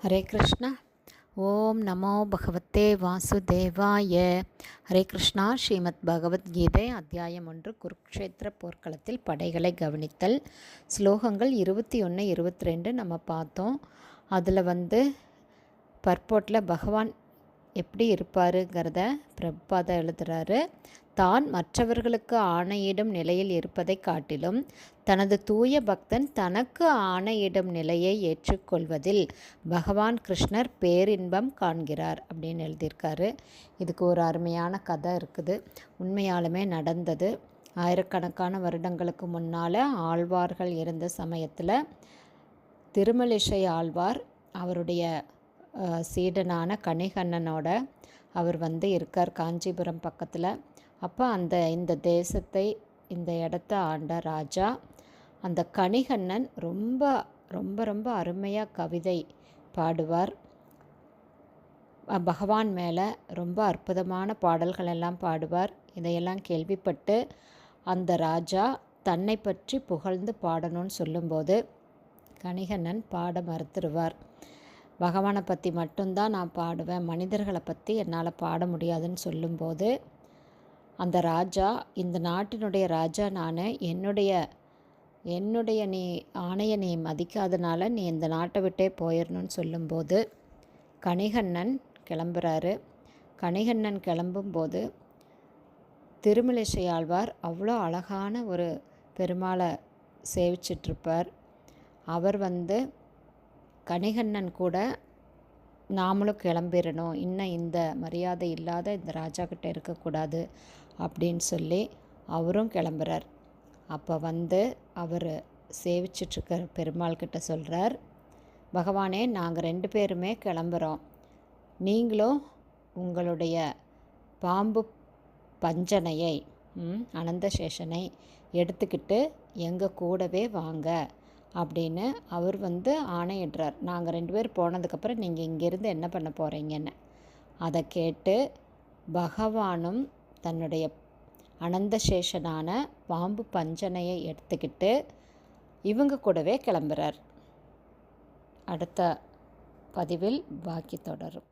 ஹரே கிருஷ்ணா. ஓம் நமோ பகவத்தே வாசுதேவாய. ஹரே கிருஷ்ணா. ஸ்ரீமத் பகவத்கீதை அத்தியாயம் 1 குருக்ஷேத்திர போர்க்களத்தில் படைகளை கவனித்தல். ஸ்லோகங்கள் 21, 22 நம்ம பார்த்தோம். அதில் பர்போட்டில் பகவான் எப்படி இருப்பாருங்கிறத பிரபுபாதா எழுதுகிறாரு. தான் மற்றவர்களுக்கு ஆணையிடும் நிலையில் இருப்பதை காட்டிலும் தனது தூய பக்தன் தனக்கு ஆணையிடும் நிலையை ஏற்றுக்கொள்வதில் பகவான் கிருஷ்ணர் பேரின்பம் காண்கிறார் அப்படின்னு எழுதியிருக்காரு. இதுக்கு ஒரு அருமையான கதை இருக்குது. உண்மையாலுமே நடந்தது. ஆயிரக்கணக்கான வருடங்களுக்கு முன்னால் ஆழ்வார்கள் இருந்த சமயத்தில் திருமலிசை ஆழ்வார் அவருடைய சீடனான கணிகண்ணனோட அவர் இருக்கார் காஞ்சிபுரம் பக்கத்தில். அப்போ இந்த தேசத்தை இந்த இடத்த ஆண்ட ராஜா அந்த கணிகண்ணன் ரொம்ப ரொம்ப ரொம்ப அருமையாக கவிதை பாடுவார். பகவான் மேலே ரொம்ப அற்புதமான பாடல்கள் எல்லாம் பாடுவார். இதையெல்லாம் கேள்விப்பட்டு அந்த ராஜா தன்னை பற்றி புகழ்ந்து பாடணும்னு சொல்லும்போது கணிகண்ணன் பாட மறுத்துருவார். பகவானை பற்றி மட்டும்தான் நான் பாடுவேன், மனிதர்களை பற்றி என்னால் பாட முடியாதுன்னு சொல்லும்போது அந்த ராஜா, இந்த நாட்டினுடைய ராஜா நான், என்னுடைய நீ ஆணையை நீ மதிக்காதனால நீ இந்த நாட்டை விட்டே போயிடணும்னு சொல்லும்போது கணிகண்ணன் கிளம்புறாரு. கணிகண்ணன் கிளம்பும்போது திருமலிசை ஆழ்வார் அவ்வளோ அழகான ஒரு பெருமாளை சேவிச்சிட்ருப்பார். அவர் கணிகண்ணன் கூட நாமளும் கிளம்பிடணும், இன்னும் இந்த மரியாதை இல்லாத இந்த ராஜா கிட்டே இருக்கக்கூடாது அப்படின்னு சொல்லி அவரும் கிளம்புறார். அப்போ அவர் சேவிச்சிட்ருக்கிற பெருமாள் கிட்ட சொல்கிறார், பகவானே நாங்கள் 2 பேருமே கிளம்புறோம், நீங்களும் உங்களுடைய பாம்பு பஞ்சனையை அனந்தசேஷனை எடுத்துக்கிட்டு எங்கள் கூடவே வாங்க அப்படின்னு அவர் ஆணையிடுறார். நாங்கள் 2 பேர் போனதுக்கப்புறம் நீங்கள் இங்கேருந்து என்ன பண்ண போகிறீங்கன்னு. அதை கேட்டு பகவானும் தன்னுடைய அனந்தசேஷனான பாம்பு பஞ்சனையை எடுத்துக்கிட்டு இவங்க கூடவே கிளம்புறார். அடுத்த பதிவில் பாக்கி தொடரும்.